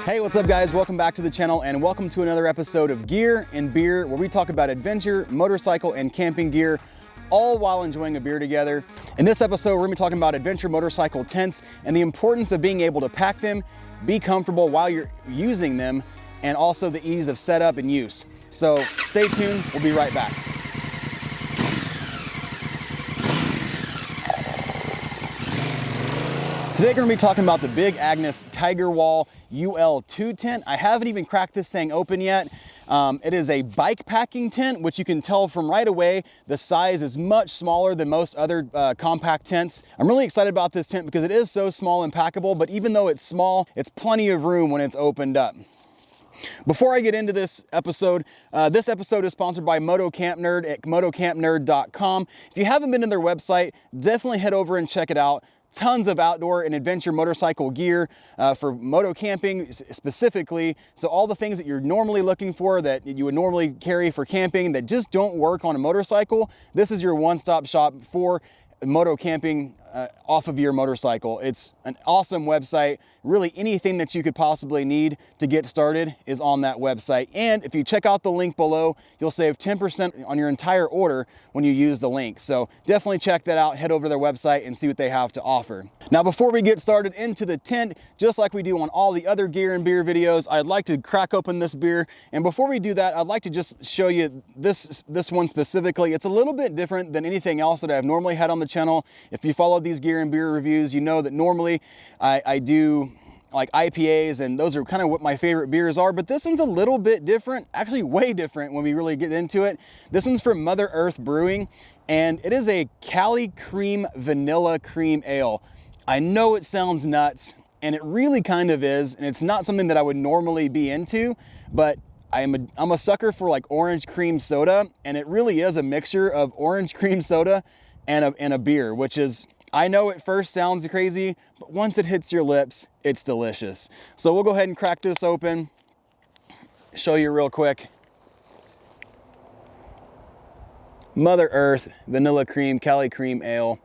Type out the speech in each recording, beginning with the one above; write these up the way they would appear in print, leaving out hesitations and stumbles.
Hey, what's up guys? Welcome back to the channel and welcome to another episode of Gear and Beer, where we talk about adventure, motorcycle, and camping gear, all while enjoying a beer together. In this episode, we're gonna be talking about adventure motorcycle tents and the importance of being able to pack them, be comfortable while you're using them, and also the ease of setup and use. So stay tuned, we'll be right back. Today we're going to be talking about the big Agnes Tigerwall UL2 tent. I haven't even cracked this thing open yet. It is a bike packing tent, which you can tell from right away. The size is much smaller than most other compact tents. I'm really excited about this tent because it is so small and packable, but even though it's small, it's plenty of room when it's opened up. Before I get into this episode is sponsored by Moto Camp Nerd at motocampnerd.com. If you haven't been to their website, definitely head over and check it out. Tons of outdoor and adventure motorcycle gear for moto camping specifically. So all the things that you're normally looking for, that you would normally carry for camping, that just don't work on a motorcycle, this is your one-stop shop for moto camping off of your motorcycle. It's an awesome website. Really anything that you could possibly need to get started is on that website. And if you check out the link below, you'll save 10% on your entire order when you use the link. So definitely check that out, head over to their website and see what they have to offer. Now, before we get started into the tent, just like we do on all the other gear and beer videos, I'd like to crack open this beer. And before we do that, I'd like to just show you this one specifically. It's a little bit different than anything else that I've normally had on the channel. If you follow these gear and beer reviews, you know that normally I do like IPAs, and those are kind of what my favorite beers are, but this one's a little bit different, actually way different when we really get into it. This one's from Mother Earth Brewing, and it is a Cali Cream Vanilla Cream Ale. I know it sounds nuts, and it really kind of is, and it's not something that I would normally be into, but I'm a sucker for like orange cream soda, and it really is a mixture of orange cream soda and a beer, which is, I know at first sounds crazy, but once it hits your lips, it's delicious. So we'll go ahead and crack this open, show you real quick. Mother Earth Vanilla Cream Cali Cream Ale.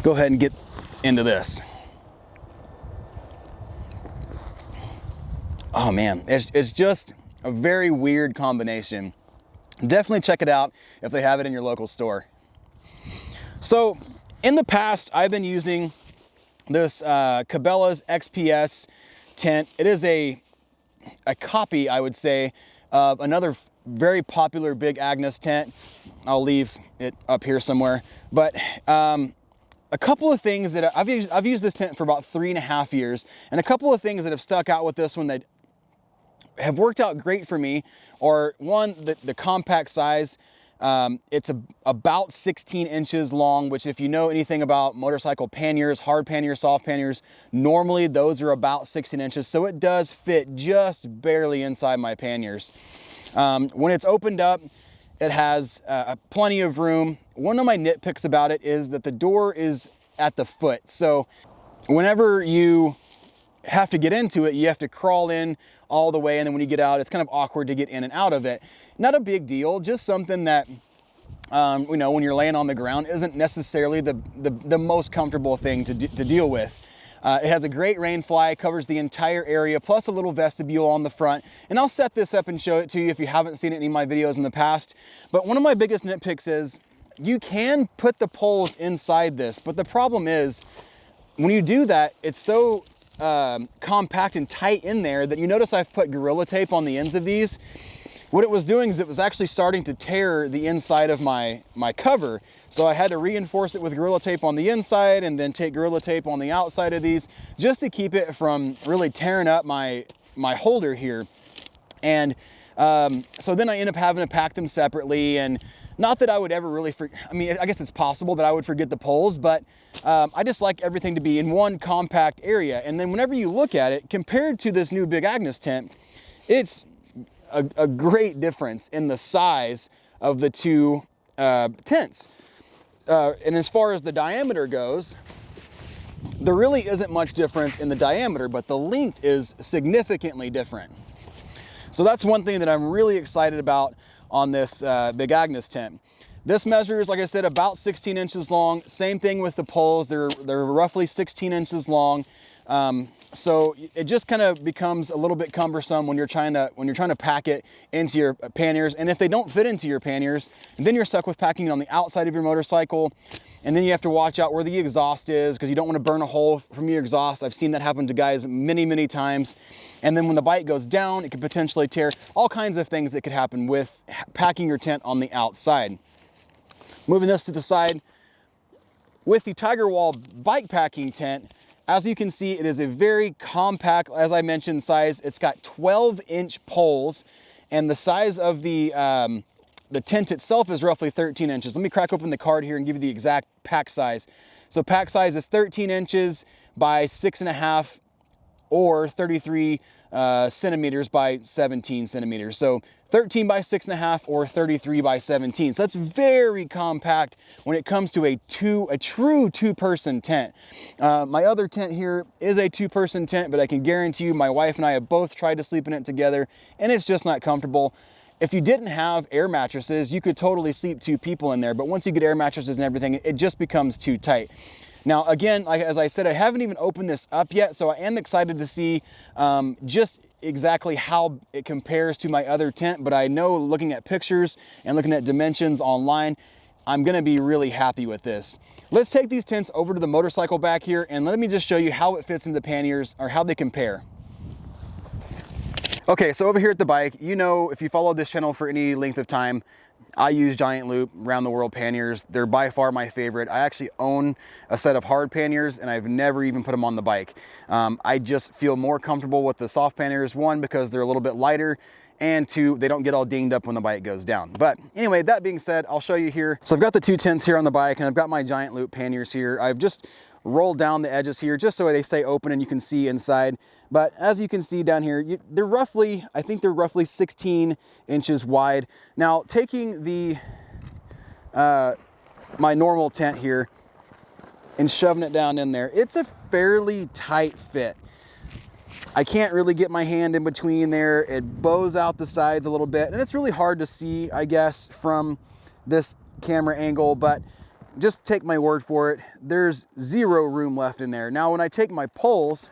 Go ahead and get into this. Oh man, it's just a very weird combination. Definitely check it out if they have it in your local store. So in the past, I've been using this Cabela's XPS tent. It is a copy, I would say, of another very popular big Agnes tent. I'll leave it up here somewhere. But a couple of things that I've used this tent for about 3.5 years, and a couple of things that have stuck out with this one that have worked out great for me, or one, the compact size. It's about 16 inches long, which if you know anything about motorcycle panniers, hard panniers, soft panniers, normally those are about 16 inches. So it does fit just barely inside my panniers. When it's opened up, it has plenty of room. One of my nitpicks about it is that the door is at the foot. So whenever you have to get into it, you have to crawl in all the way, and then when you get out, it's kind of awkward to get in and out of it. Not a big deal, just something that you know, when you're laying on the ground, isn't necessarily the most comfortable thing to deal with. It has a great rain fly, covers the entire area, plus a little vestibule on the front. And I'll set this up and show it to you if you haven't seen it in any of my videos in the past. But one of my biggest nitpicks is you can put the poles inside this, but the problem is when you do that, it's so compact and tight in there that you notice I've put Gorilla Tape on the ends of these. What it was doing is it was actually starting to tear the inside of my cover. So I had to reinforce it with Gorilla Tape on the inside and then take Gorilla Tape on the outside of these just to keep it from really tearing up my holder here. And so then I end up having to pack them separately, and not that I would ever really, I mean, I guess it's possible that I would forget the poles, but I just like everything to be in one compact area. And then whenever you look at it, compared to this new big Agnes tent, it's a great difference in the size of the two tents. And as far as the diameter goes, there really isn't much difference in the diameter, but the length is significantly different. So that's one thing that I'm really excited about on this big Agnes tent. This measures, like I said, about 16 inches long. Same thing with the poles. They're roughly 16 inches long. So it just kind of becomes a little bit cumbersome when you're trying to pack it into your panniers. And if they don't fit into your panniers, then you're stuck with packing it on the outside of your motorcycle. And then you have to watch out where the exhaust is because you don't want to burn a hole from your exhaust. I've seen that happen to guys many, many times. And then when the bike goes down, it could potentially tear. All kinds of things that could happen with packing your tent on the outside. Moving this to the side, with the Tigerwall bike packing tent, as you can see, it is a very compact, as I mentioned, size. It's got 12-inch poles, and the size of the tent itself is roughly 13 inches. Let me crack open the card here and give you the exact pack size. So pack size is 13 inches by 6.5 or 33 centimeters by 17 centimeters. So 13 by 6.5 or 33 by 17. So that's very compact when it comes to a true two-person tent. My other tent here is a two-person tent, but I can guarantee you my wife and I have both tried to sleep in it together, and it's just not comfortable. If you didn't have air mattresses, you could totally sleep two people in there, but once you get air mattresses and everything, it just becomes too tight. Now, again, as I said, I haven't even opened this up yet, so I am excited to see just exactly how it compares to my other tent, but I know looking at pictures and looking at dimensions online, I'm gonna be really happy with this. Let's take these tents over to the motorcycle back here, and let me just show you how it fits into the panniers, or how they compare. Okay, so over here at the bike, you know, if you followed this channel for any length of time, I use Giant Loop round the world panniers. They're by far my favorite. I actually own a set of hard panniers and I've never even put them on the bike. I just feel more comfortable with the soft panniers, one, because they're a little bit lighter, and two, they don't get all dinged up when the bike goes down. But anyway, that being said, I'll show you here. So I've got the two tents here on the bike and I've got my Giant Loop panniers here. I've just rolled down the edges here just so they stay open and you can see inside. But as you can see down here, they're roughly, I think they're roughly 16 inches wide. Now, taking the my normal tent here and shoving it down in there, it's a fairly tight fit. I can't really get my hand in between there. It bows out the sides a little bit, and it's really hard to see, I guess, from this camera angle, but just take my word for it. There's zero room left in there. Now, when I take my poles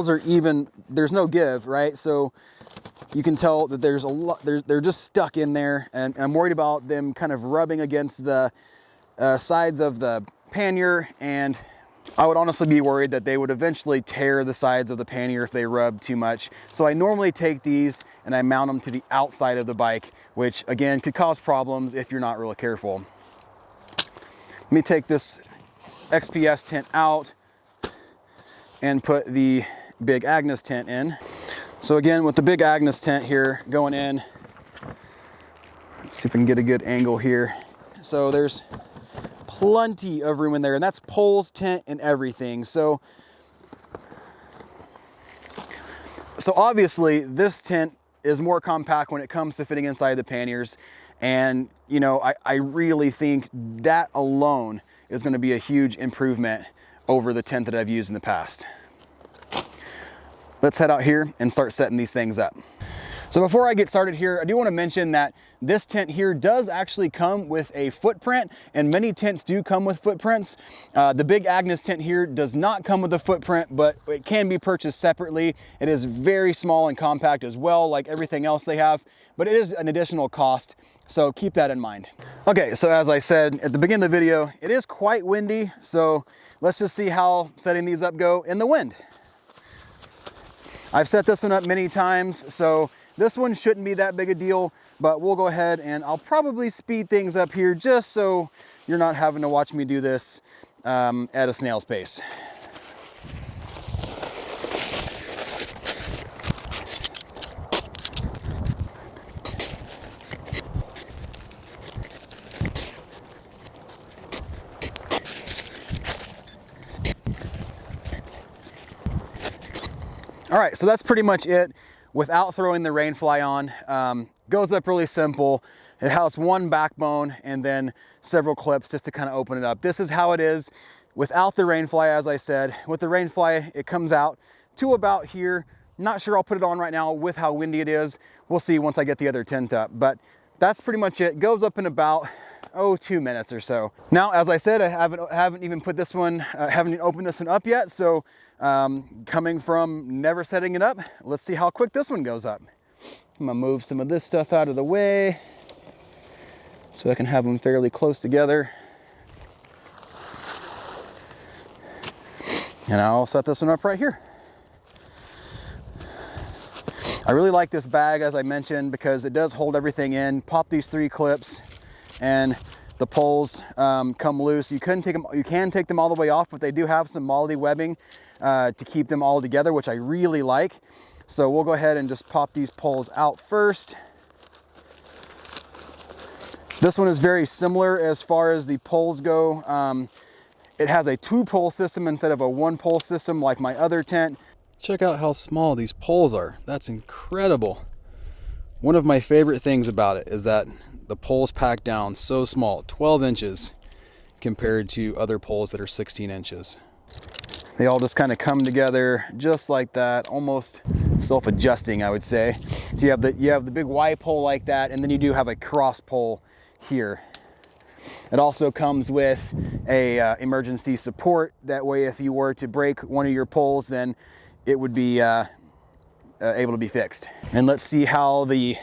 are even, there's no give, right? So you can tell that there's a lot, they're just stuck in there, and I'm worried about them kind of rubbing against the sides of the pannier, and I would honestly be worried that they would eventually tear the sides of the pannier if they rub too much. So I normally take these and I mount them to the outside of the bike, which again could cause problems if you're not really careful. Let me take this XPS tent out and put the big Agnes tent in. So again, with the big Agnes tent here going in, let's see if we can get a good angle here. So there's plenty of room in there, and that's poles, tent, and everything. So obviously this tent is more compact when it comes to fitting inside the panniers. And you know, I really think that alone is gonna be a huge improvement over the tent that I've used in the past. Let's head out here and start setting these things up. So before I get started here, I do want to mention that this tent here does actually come with a footprint, and many tents do come with footprints. The big Agnes tent here does not come with a footprint, but it can be purchased separately. It is very small and compact as well, like everything else they have, but it is an additional cost, so keep that in mind. Okay, so as I said at the beginning of the video, it is quite windy, so let's just see how setting these up go in the wind. I've set this one up many times, so this one shouldn't be that big a deal, but we'll go ahead and I'll probably speed things up here just so you're not having to watch me do this at a snail's pace. All right, so that's pretty much it without throwing the rainfly on. Goes up really simple. It has one backbone and then several clips just to kind of open it up. This is how it is without the rainfly, as I said. With the rainfly, it comes out to about here. Not sure I'll put it on right now with how windy it is. We'll see once I get the other tent up. But that's pretty much it. Goes up in about 2 minutes or so. Now, as I said, I haven't even put this one, haven't even opened this one up yet. So coming from never setting it up, let's see how quick this one goes up. I'm gonna move some of this stuff out of the way so I can have them fairly close together. And I'll set this one up right here. I really like this bag, as I mentioned, because it does hold everything in. Pop these 3 clips and the poles come loose. You can take them all the way off, but they do have some MOLLE webbing to keep them all together, which I really like. So we'll go ahead and just pop these poles out first. This one is very similar as far as the poles go. It has a 2-pole system instead of a 1-pole system like my other tent. Check out how small these poles are. That's incredible. One of my favorite things about it is that the poles pack down so small, 12 inches compared to other poles that are 16 inches. They all just kind of come together just like that, almost self-adjusting, I would say. So you have the big Y pole like that, and then you do have a cross pole here. It also comes with a emergency support. That way, if you were to break one of your poles, then it would be able to be fixed. And let's see how the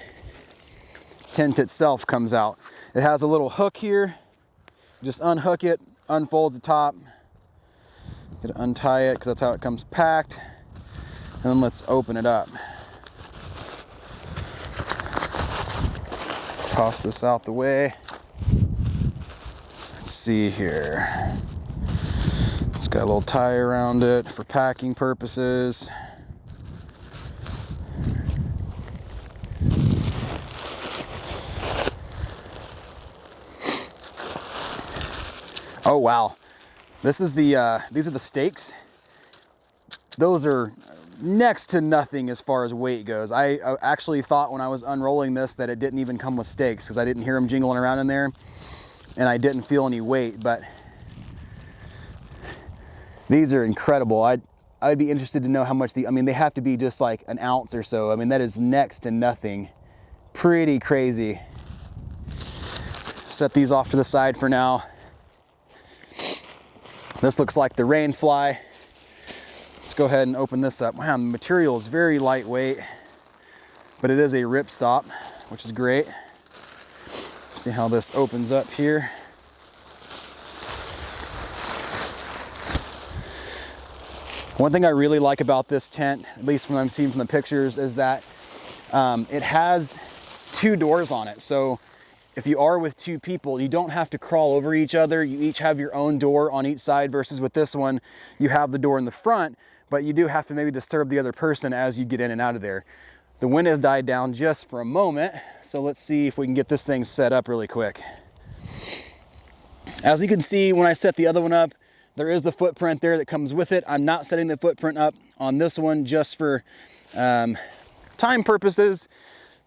tent itself comes out. It has a little hook here. Just unhook it, unfold the top. Gotta untie it because that's how it comes packed. And then let's open it up. Toss this out the way. Let's see here. It's got a little tie around it for packing purposes. Oh wow, this is the these are the stakes. Those are next to nothing as far as weight goes. I actually thought when I was unrolling this that it didn't even come with stakes because I didn't hear them jingling around in there, and I didn't feel any weight. But these are incredible. I'd be interested to know how much I mean, they have to be just like an ounce or so. I mean, that is next to nothing. Pretty crazy. Set these off to the side for now. This looks like the rain fly. Let's go ahead and open this up. Wow, the material is very lightweight, but it is a ripstop, which is great. See how this opens up here. One thing I really like about this tent, at least from what I'm seeing from the pictures, is that it has 2 doors on it. So if you are with 2 people, you don't have to crawl over each other. You each have your own door on each side, versus with this one, you have the door in the front, but you do have to maybe disturb the other person as you get in and out of there. The wind has died down just for a moment, so let's see if we can get this thing set up really quick. As you can see, when I set the other one up, there is the footprint there that comes with it. I'm not setting the footprint up on this one just for time purposes,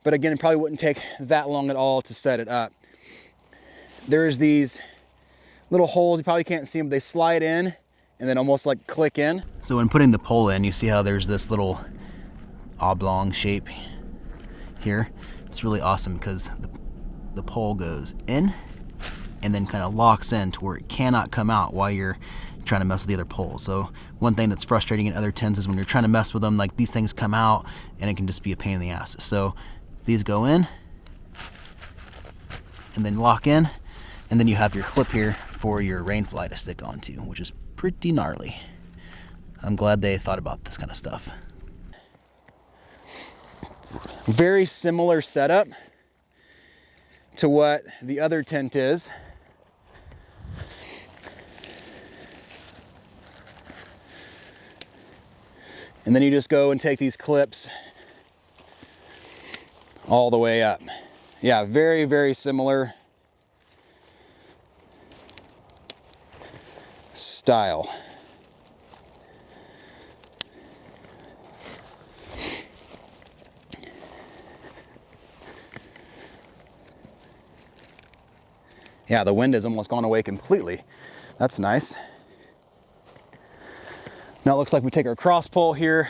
but again, it probably wouldn't take that long at all to set it up. There's these little holes, you probably can't see them, they slide in and then almost like click in. So when putting the pole in, you see how there's this little oblong shape here. It's really awesome because the pole goes in and then kind of locks in to where it cannot come out while you're trying to mess with the other pole. So one thing that's frustrating in other tents is when you're trying to mess with them, like these things come out and it can just be a pain in the ass. So these go in and then lock in, and then you have your clip here for your rain fly to stick onto, which is pretty gnarly. I'm glad they thought about this kind of stuff. Very similar setup to what the other tent is. And then you just go and take these clips all the way up. Yeah, very, very similar style. Yeah, the wind has almost gone away completely. That's nice. Now it looks like we take our cross pole here.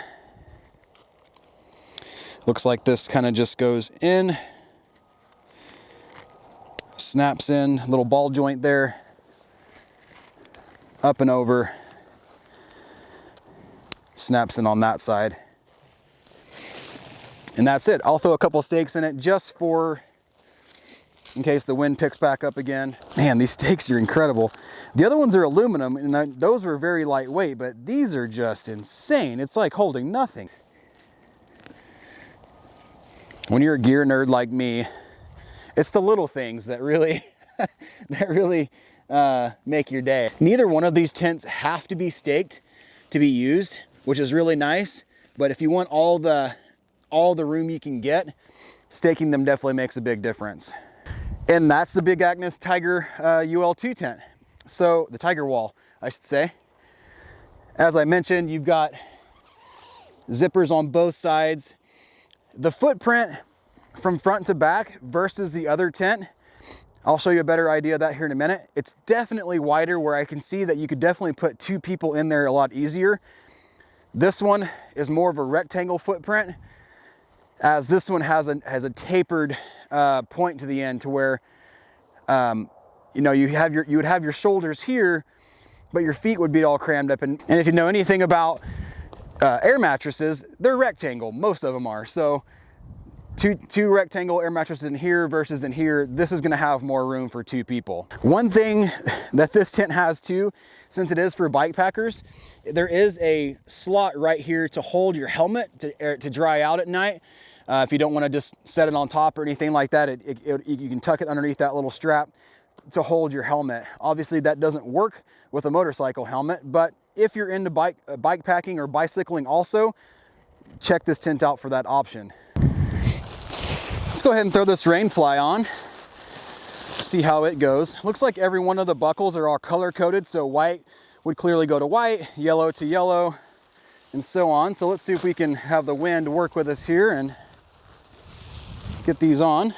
Looks like this kind of just goes in Snaps in, little ball joint there, up and over, snaps in on that side. And that's it. I'll throw a couple stakes in it just in case the wind picks back up again. Man, these stakes are incredible. The other ones are aluminum, and those were very lightweight, but these are just insane. It's like holding nothing. When you're a gear nerd like me, it's the little things that really, make your day. Neither one of these tents have to be staked to be used, which is really nice. But if you want all the room you can get, staking them definitely makes a big difference. And that's the Big Agnes Tiger UL2 tent. So the Tigerwall, I should say. As I mentioned, you've got zippers on both sides. The footprint from front to back versus the other tent, I'll show you a better idea of that here in a minute. It's definitely wider, where I can see that you could definitely put 2 people in there a lot easier. This one is more of a rectangle footprint, as this one has a tapered point to the end, to where you know, you would have your shoulders here, but your feet would be all crammed up. And if you know anything about air mattresses, they're rectangle. Most of them are. So two rectangle air mattresses in here versus in here, this is going to have more room for 2 people. One thing that this tent has too, since it is for bike packers, there is a slot right here to hold your helmet to dry out at night. If you don't want to just set it on top or anything like that, you can tuck it underneath that little strap to hold your helmet. Obviously that doesn't work with a motorcycle helmet, but if you're into bike packing or bicycling also, check this tent out for that option. Let's go ahead and throw this rain fly on, see how it goes. Looks like every one of the buckles are all color coded, so white would clearly go to white, yellow to yellow, and so on. So let's see if we can have the wind work with us here and get these on.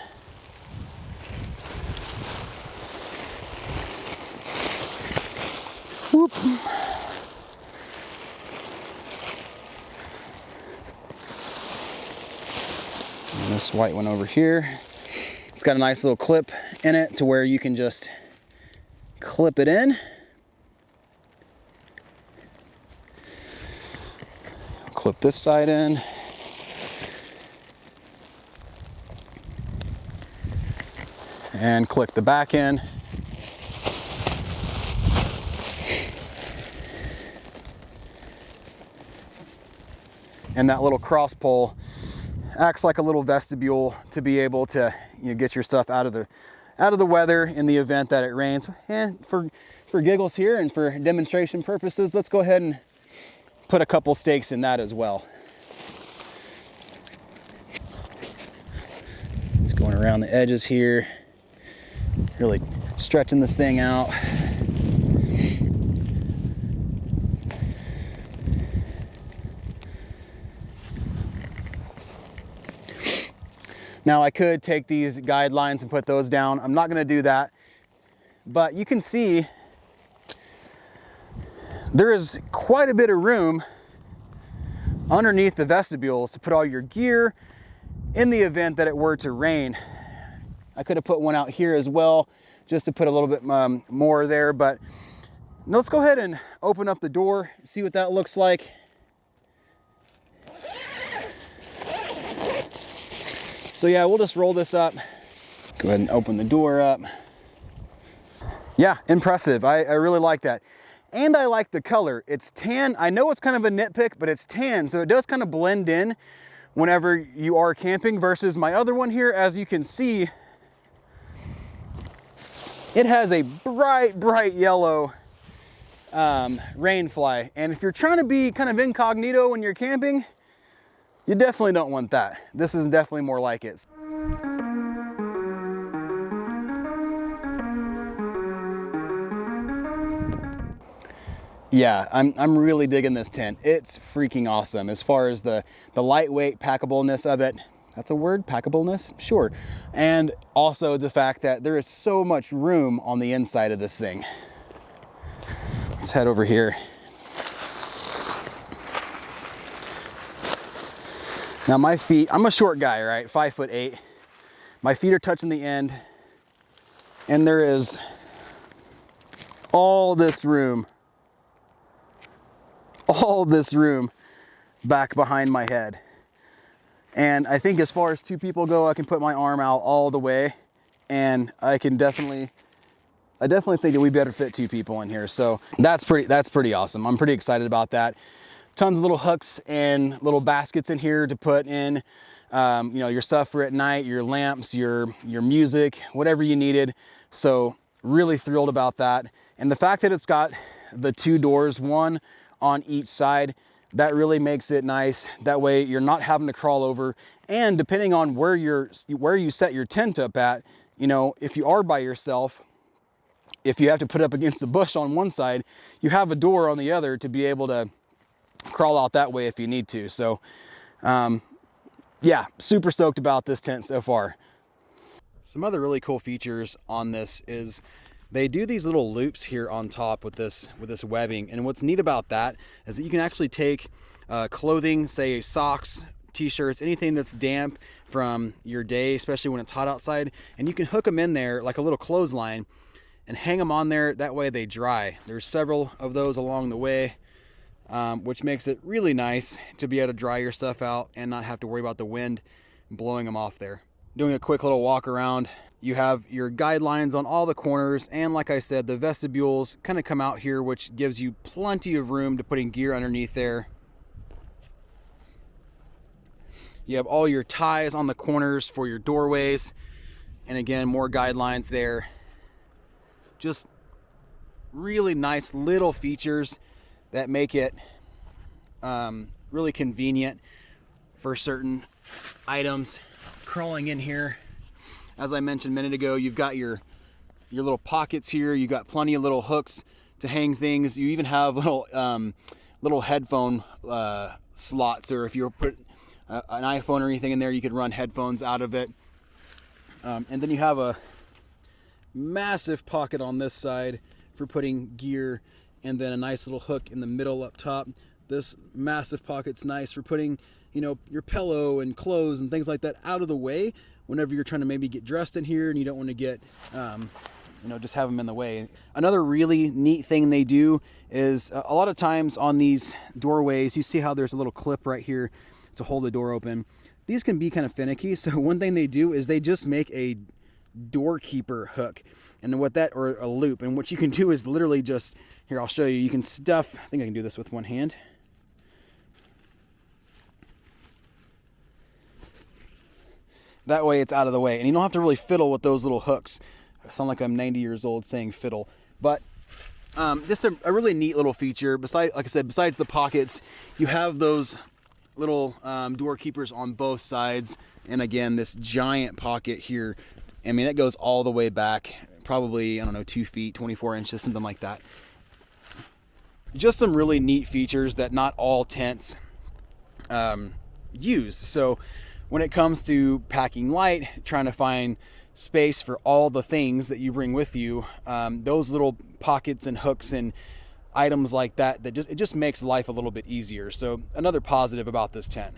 Whoop. And this white one over here, it's got a nice little clip in it to where you can just clip it in. Clip this side in. And click the back in. And that little cross pole acts like a little vestibule to be able to, you know, get your stuff out of the weather in the event that it rains. And for giggles here and for demonstration purposes, let's go ahead and put a couple stakes in that as well. Just going around the edges here, really stretching this thing out. Now I could take these guidelines and put those down. I'm not gonna do that, but you can see there is quite a bit of room underneath the vestibules to put all your gear in the event that it were to rain. I could have put one out here as well, just to put a little bit more there, but let's go ahead and open up the door, see what that looks like. So yeah, we'll just roll this up. Go ahead and open the door up. Yeah, impressive. I really like that. And I like the color. It's tan. I know it's kind of a nitpick, but it's tan, so it does kind of blend in whenever you are camping versus my other one here. As you can see, it has a bright yellow rain fly. And if you're trying to be kind of incognito when you're camping, you definitely don't want that. This is definitely more like it. Yeah, I'm really digging this tent. It's freaking awesome as far as the lightweight packableness of it. That's a word, packableness? Sure. And also the fact that there is so much room on the inside of this thing. Let's head over here. Now my feet, I'm a short guy, right? 5'8". My feet are touching the end. And there is all this room back behind my head. And I think as far as 2 people go, I can put my arm out all the way, and I definitely think that we better fit 2 people in here. So that's pretty awesome. I'm pretty excited about that. Tons of little hooks and little baskets in here to put in, you know, your stuff for at night, your lamps, your music, whatever you needed. So really thrilled about that. And the fact that it's got the 2 doors, one on each side, that really makes it nice. That way you're not having to crawl over. And depending on where you set your tent up at, you know, if you are by yourself, if you have to put up against the bush on one side, you have a door on the other to be able to crawl out that way if you need to. So yeah, super stoked about this tent so far. Some other really cool features on this is they do these little loops here on top with this webbing. And what's neat about that is that you can actually take clothing, say socks, t-shirts, anything that's damp from your day, especially when it's hot outside, and you can hook them in there like a little clothesline and hang them on there. That way they dry. There's several of those along the way, which makes it really nice to be able to dry your stuff out and not have to worry about the wind blowing them off there. Doing a quick little walk around, you have your guidelines on all the corners, and like I said, the vestibules kind of come out here, which gives you plenty of room to putting gear underneath there. You have all your ties on the corners for your doorways, and again, more guidelines there. Just really nice little features that make it really convenient for certain items. Crawling in here, as I mentioned a minute ago, you've got your little pockets here. You've got plenty of little hooks to hang things. You even have little headphone slots, or if you put an iPhone or anything in there, you could run headphones out of it. And then you have a massive pocket on this side for putting gear, and then a nice little hook in the middle up top. This massive pocket's nice for putting, you know, your pillow and clothes and things like that out of the way whenever you're trying to maybe get dressed in here and you don't want to get, you know, just have them in the way. Another really neat thing they do is a lot of times on these doorways, you see how there's a little clip right here to hold the door open. These can be kind of finicky. So one thing they do is they just make a doorkeeper hook, and what that, or a loop, and what you can do is literally just, here, I'll show you. You can stuff, I think I can do this with one hand. That way it's out of the way, and you don't have to really fiddle with those little hooks. I sound like I'm 90 years old saying fiddle, but just a really neat little feature. Besides, like I said, besides the pockets, you have those little door keepers on both sides, and again, this giant pocket here. I mean, it goes all the way back, probably, I don't know, 2 feet, 24 inches, something like that. Just some really neat features that not all tents use. So when it comes to packing light, trying to find space for all the things that you bring with you, those little pockets and hooks and items like that, it just makes life a little bit easier. So another positive about this tent.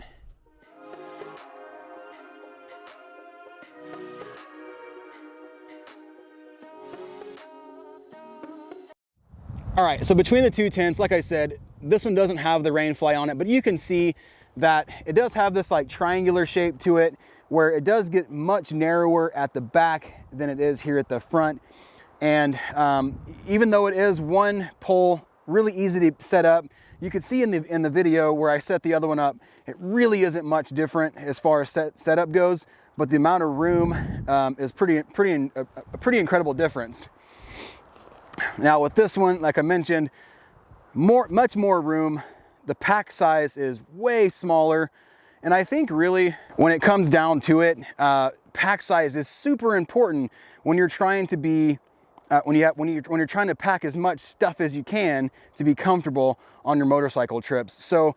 All right, so between the 2 tents, like I said, this one doesn't have the rain fly on it, but you can see that it does have this like triangular shape to it, where it does get much narrower at the back than it is here at the front. And even though it is one pole, really easy to set up, you could see in the video where I set the other one up, it really isn't much different as far as setup goes, but the amount of room is a pretty incredible difference. Now with this one, like I mentioned, much more room. The pack size is way smaller. And I think really when it comes down to it, pack size is super important when you're trying to be, when you're trying to pack as much stuff as you can to be comfortable on your motorcycle trips. So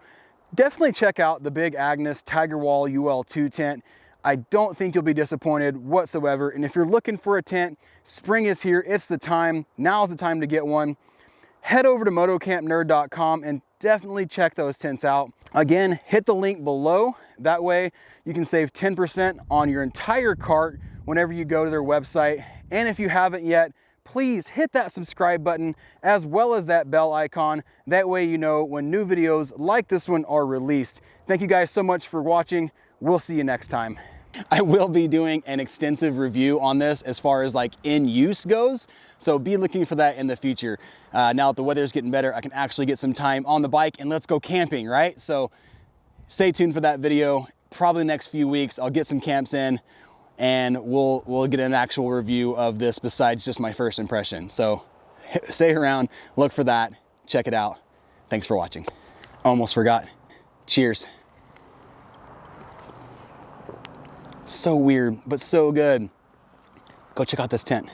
definitely check out the big Agnes Tigerwall UL2 tent. I don't think you'll be disappointed whatsoever. And if you're looking for a tent, spring is here. It's the time. Now's the time to get one. Head over to motocampnerd.com and definitely check those tents out. Again, hit the link below. That way you can save 10% on your entire cart whenever you go to their website. And if you haven't yet, please hit that subscribe button as well as that bell icon. That way you know when new videos like this one are released. Thank you guys so much for watching. We'll see you next time. I will be doing an extensive review on this as far as like in use goes. So be looking for that in the future. Now that the weather's getting better, I can actually get some time on the bike and let's go camping, right? So stay tuned for that video. Probably next few weeks, I'll get some camps in and we'll get an actual review of this besides just my first impression. So stay around, look for that, check it out. Thanks for watching. Almost forgot. Cheers. So weird, but so good. Go check out this tent.